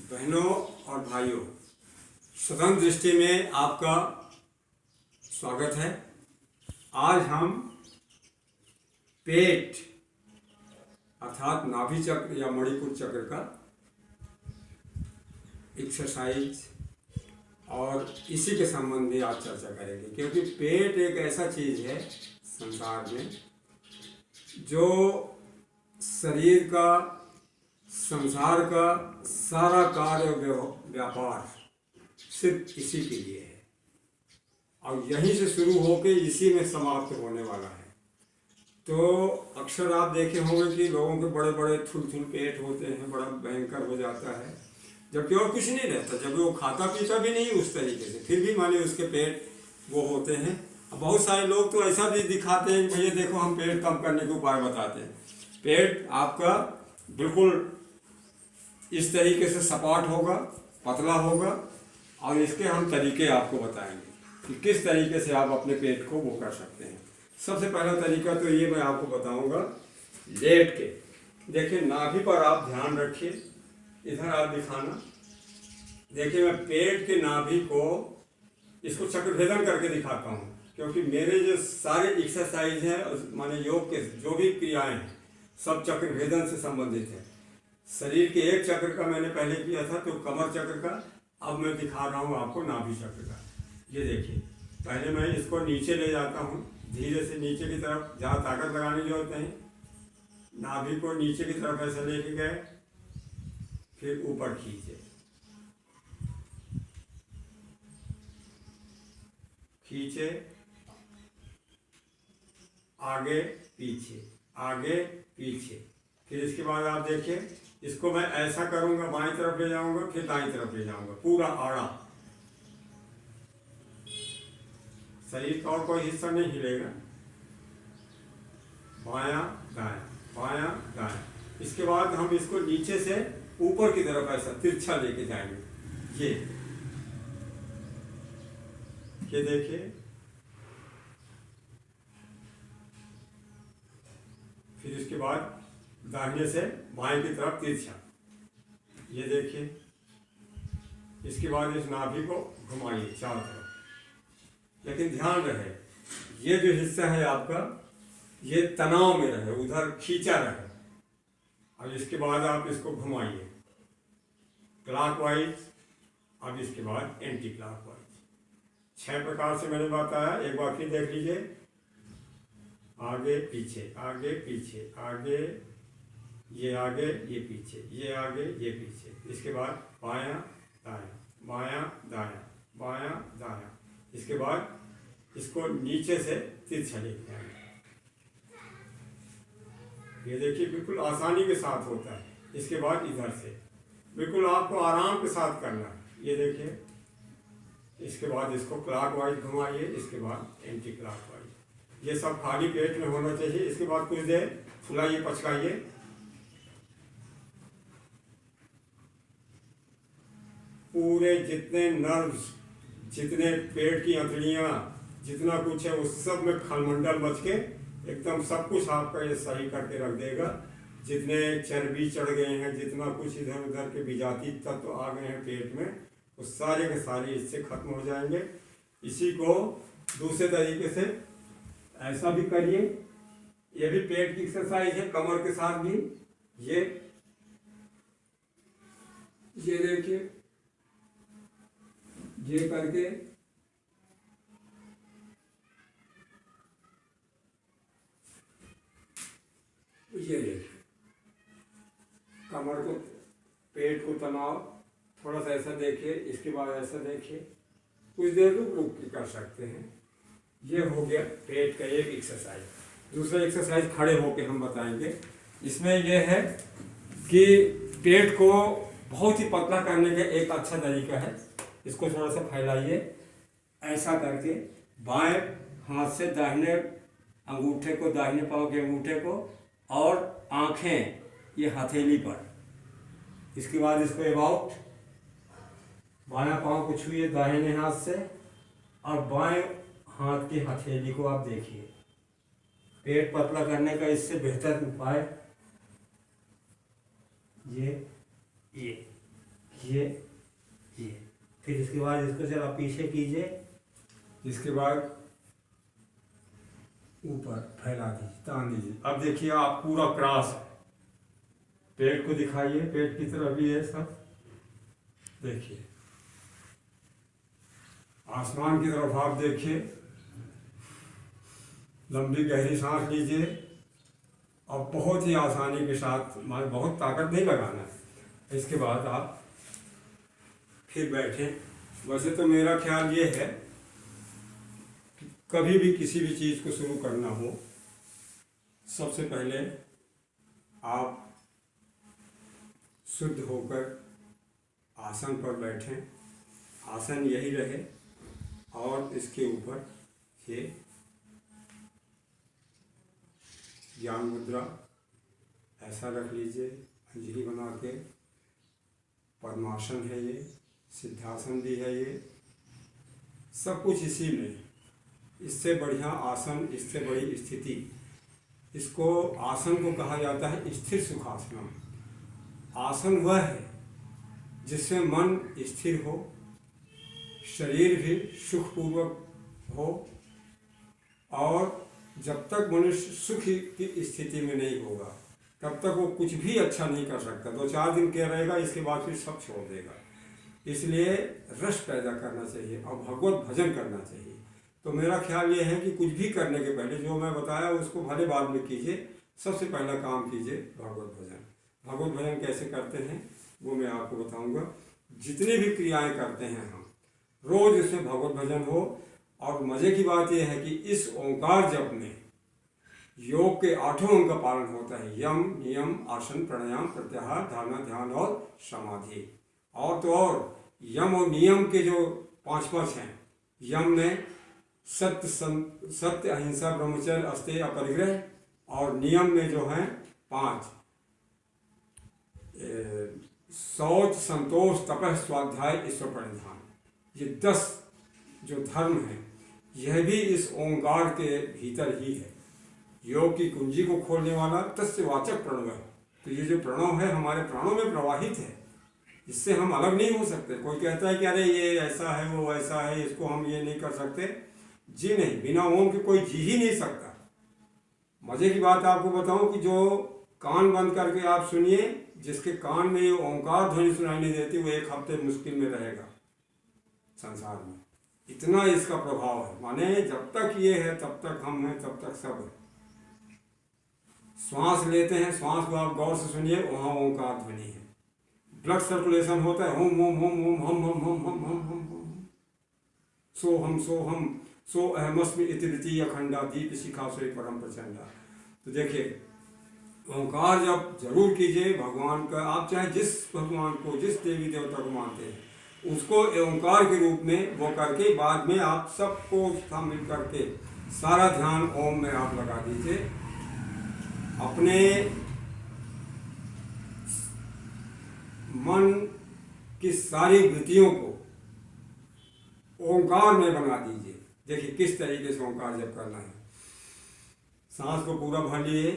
बहनों और भाइयों, स्वतंत्र दृष्टि में आपका स्वागत है। आज हम पेट अर्थात नाभि चक्र या मणिपुर चक्र का एक्सरसाइज और इसी के संबंध में आज चर्चा करेंगे, क्योंकि पेट एक ऐसा चीज है संसार में जो शरीर का, संसार का सारा कार्य व्यापार सिर्फ इसी के लिए है और यहीं से शुरू होकर इसी में समाप्त होने वाला है। तो अक्सर आप देखे होंगे कि लोगों के बड़े बड़े थुल पेट होते हैं, बड़ा भयंकर हो जाता है, जबकि और कुछ नहीं रहता, जब वो खाता पीता भी नहीं उस तरीके से, फिर भी माने उसके पेट वो होते हैं। बहुत सारे लोग तो ऐसा भी दिखाते हैं कि भैया देखो हम पेट कम करने के उपाय बताते हैं। पेट आपका बिल्कुल इस तरीके से सपाट होगा, पतला होगा और इसके हम तरीके आपको बताएंगे कि किस तरीके से आप अपने पेट को वो कर सकते हैं। सबसे पहला तरीका तो ये मैं आपको बताऊंगा लेट के। देखिए नाभि पर आप ध्यान रखिए, इधर आप दिखाना। देखिए मैं पेट के नाभि को इसको चक्रभेदन करके दिखाता हूँ, क्योंकि मेरे जो सारे एक्सरसाइज हैं माने योग के जो भी क्रियाएं हैं सब चक्रभेदन से संबंधित है। शरीर के एक चक्र का मैंने पहले किया था तो कमर चक्र का, अब मैं दिखा रहा हूँ आपको नाभि चक्र का। ये देखिए पहले मैं इसको नीचे ले जाता हूँ, धीरे से नीचे की तरफ, जहाँ ताकत लगाने जो होते हैं नाभि को नीचे की तरफ ऐसे लेके गए, फिर ऊपर खींचे, खींचे, आगे पीछे, आगे पीछे। फिर इसके बाद आप देखिए इसको मैं ऐसा करूंगा, बाईं तरफ ले जाऊंगा, फिर दाईं तरफ ले जाऊंगा, पूरा आड़ा। शरीर का और कोई हिस्सा नहीं हिलेगा, बायां दायां, बायां दायां। इसके बाद हम इसको नीचे से ऊपर की तरफ ऐसा तिरछा लेके जाएंगे। ये देखिए, फिर इसके बाद दाहिने से बाएं की तरफ तिरछा। ये देखिए, इसके बाद इस नाभि को घुमाइए चारों तरफ, लेकिन ध्यान रहे ये जो हिस्सा है आपका ये तनाव में रहे, उधर खींचा रहे। और इसके बाद आप इसको घुमाइए क्लॉकवाइज, अब इसके बाद एंटी क्लॉकवाइज। 6 प्रकार से मैंने बताया, एक बार फिर देख लीजिए। आगे पीछे, आगे पीछे, आगे, ये आगे ये पीछे, ये आगे ये पीछे। इसके बाद बायां दायां, बायां दायां, बायां दायां। इसके बाद इसको नीचे से तिरछा लेके आएंगे। ये देखिए बिल्कुल आसानी के साथ होता है। इसके बाद इधर से बिल्कुल आपको आराम के साथ करना है। ये देखिए, इसके बाद इसको क्लॉकवाइज घुमाइए, इसके बाद एंटी क्लॉकवाइज। ये सब खाली पेट में होना चाहिए। इसके बाद कुछ देर फुलाइए, पचकाइए। पूरे जितने नर्व्स, जितने पेट की अंतड़ियाँ, जितना कुछ है उस सब में खलमंडल मच के एकदम सब कुछ आपका ये सही करके रख देगा। जितने चर्बी चढ़ गए हैं, जितना कुछ इधर उधर के विजाती तत्व आ गए हैं पेट में, वो सारे के सारे इससे खत्म हो जाएंगे। इसी को दूसरे तरीके से ऐसा भी करिए, ये भी पेट की एक्सरसाइज है, कमर के साथ भी। ये देखिए, ये करके ये देखिए, कमर को, पेट को तनाव थोड़ा सा ऐसा देखिए, इसके बाद ऐसा देखिए, कुछ देर रुक के कर सकते हैं। ये हो गया पेट का एक एक्सरसाइज। दूसरा एक्सरसाइज खड़े होके हम बताएंगे। इसमें यह है कि पेट को बहुत ही पतला करने का एक अच्छा तरीका है। इसको थोड़ा सा फैलाइए ऐसा करके, बाएं हाथ से दाहिने अंगूठे को, दाहिने पांव के अंगूठे को, और आंखें ये हथेली पर। इसके बाद इसको अबाउट बायां पांव को छुइए दाहिने हाथ से, और बाएं हाथ की हथेली को आप देखिए। पेट पतला करने का इससे बेहतर उपाय ये ये फिर इसके बाद इसको जरा पीछे कीजिए, इसके बाद ऊपर फैला दीजिए, तान दीजिए। अब देखिए आप पूरा क्रॉस है, पेट को दिखाइए, पेट की तरफ भी है सब, देखिए आसमान की तरफ आप देखिए, लंबी गहरी सांस लीजिए और बहुत ही आसानी के साथ, मान बहुत ताकत नहीं लगाना है। इसके बाद आप फिर बैठें। वैसे तो मेरा ख्याल ये है कि कभी भी किसी भी चीज़ को शुरू करना हो, सबसे पहले आप शुद्ध होकर आसन पर बैठें, आसन यही रहे और इसके ऊपर ये ज्ञान मुद्रा ऐसा रख लीजिए, अंजलि बना के। पद्मासन है ये, सिद्धासन भी है ये, सब कुछ इसी में। इससे बढ़िया आसन, इससे बड़ी स्थिति, इसको आसन को कहा जाता है स्थिर सुखासनम। आसन वह है जिससे मन स्थिर हो, शरीर भी सुखपूर्वक हो, और जब तक मनुष्य सुख की स्थिति में नहीं होगा तब तक वो कुछ भी अच्छा नहीं कर सकता। 2-4 दिन क्या रहेगा, इसके बाद फिर सब छोड़ देगा। इसलिए रस पैदा करना चाहिए और भगवत भजन करना चाहिए। तो मेरा ख्याल ये है कि कुछ भी करने के पहले जो मैं बताया उसको भले बाद में कीजिए, सबसे पहला काम कीजिए भगवत भजन। भगवत भजन कैसे करते हैं वो मैं आपको बताऊंगा। जितनी भी क्रियाएं करते हैं हम, रोज इसमें भगवत भजन हो। और मजे की बात यह है कि इस ओंकार जप में योग के 8 अंग का पालन होता है। यम, नियम, आसन, प्राणायाम, प्रत्याहार, धारणा, ध्यान और समाधि। और तो और यम और नियम के जो 5 हैं, यम में सत्य, अहिंसा, ब्रह्मचर्य, अस्तेय, अपरिग्रह, और नियम में जो है 5 शौच, संतोष, तपः, स्वाध्याय, ईश्वर प्रणिधान। ये 10 जो धर्म है, यह भी इस ओंकार के भीतर ही है। योग की कुंजी को खोलने वाला तस्य वाचक प्रणव है। तो ये जो प्रणव है हमारे प्राणों में प्रवाहित है, इससे हम अलग नहीं हो सकते। कोई कहता है कि अरे ये ऐसा है, वो ऐसा है, इसको हम ये नहीं कर सकते। जी नहीं, बिना ओम के कोई जी ही नहीं सकता। मजे की बात आपको बताऊं कि जो कान बंद करके आप सुनिए, जिसके कान में ये ओंकार ध्वनि सुनाई नहीं देती, वो 1 हफ्ते मुश्किल में रहेगा संसार में। इतना इसका प्रभाव है। माने जब तक ये है तब तक हम हैं, तब तक सब है। श्वास लेते हैं, श्वास को आप गौर से सुनिए, वहाँ ओंकार ध्वनि है। ब्लड सर्कुलेशन होता है, ओम ओम ओम ओम हम हम हम हम हम हम सो हम सो अहमस्मि इति द्वितीय अखंडा दीप शिखा से परम प्रचंडा। तो देखिए ओंकार जब जरूर कीजिए भगवान का। आप चाहे जिस भगवान को, जिस देवी देवता को मानते हैं, उसको ओंकार के रूप में वो करके बाद में आप सबको शामिल करके सारा ध्यान ओम में आप लगा दीजिए। अपने मन की सारी वृत्तियों को ओंकार में बना दीजिए। देखिए किस तरीके से ओंकार जब करना है। सांस को पूरा भर लिए,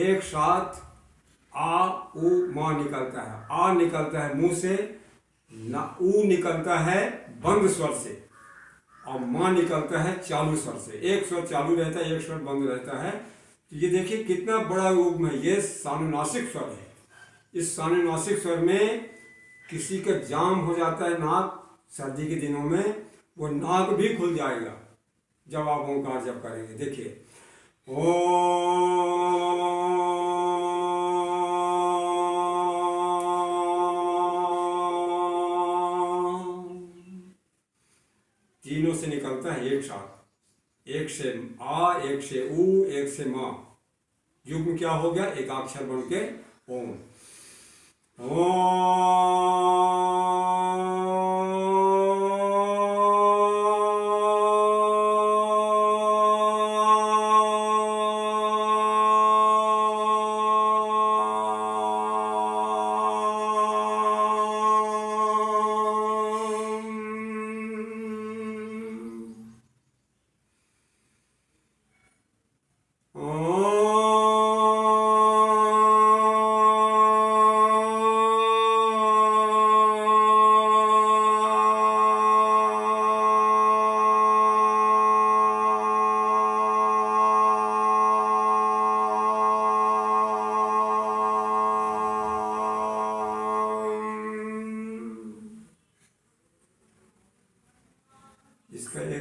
एक साथ आ उ माँ निकलता है। आ निकलता है मुंह से, ना ऊ निकलता है बंद स्वर से, और माँ निकलता है चालू स्वर से। एक स्वर चालू रहता है, एक स्वर बंद रहता है। तो ये देखिए कितना बड़ा रूप में ये सानुनासिक स्वर है। इस सानुनासिक स्वर में किसी का जाम हो जाता है नाक, सर्दी के दिनों में वो नाक भी खुल जाएगा जब आप ओंकार जब करेंगे। देखिए तीनों से निकलता है एक साथ। एक से आ, एक से ऊ, एक से माँ। युग्म क्या हो गया, एकाक्षर बन के ओम।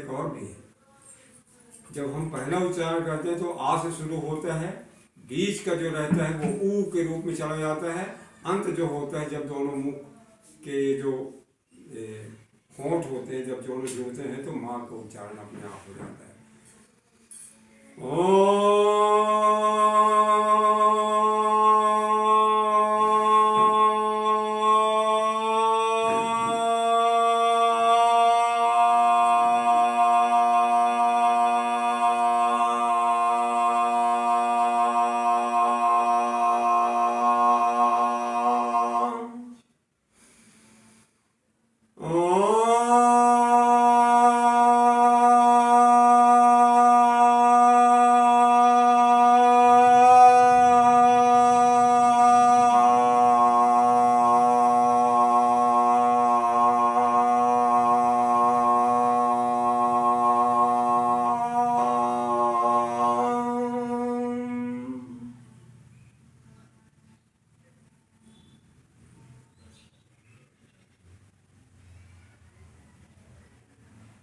एक और भी है। जब हम पहला उच्चारण करते हैं तो आ से शुरू होता है, बीच का जो रहता है वो ऊ के रूप में चला जाता है, अंत जो होता है जब दोनों मुख के जो होंठ होते हैं जब दोनों जुड़ते हैं तो माँ का उच्चारण अपने आप हो जाता है।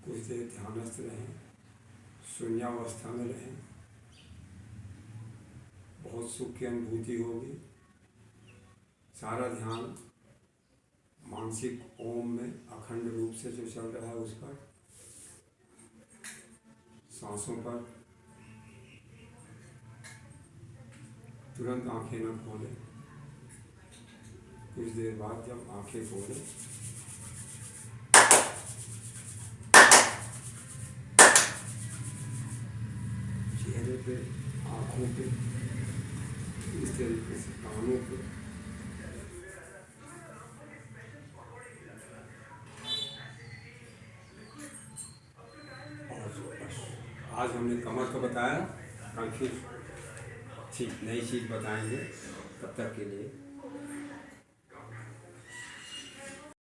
कुछ देर ध्यानस्थ रहें, शून्यावस्था में रहें, बहुत सुख की अनुभूति होगी। सारा ध्यान मानसिक ओम में अखंड रूप से जो चल रहा है उस पर, सांसों पर। तुरंत आंखें न खोलें, कुछ देर बाद जब आंखें खोलें चेहरे पे, आँखों पे, इस तरीके से कानों पे, और बस। आज हमने कमर का बताया, कल फिर ठीक नई चीज़ बताएंगे। तब तक के लिए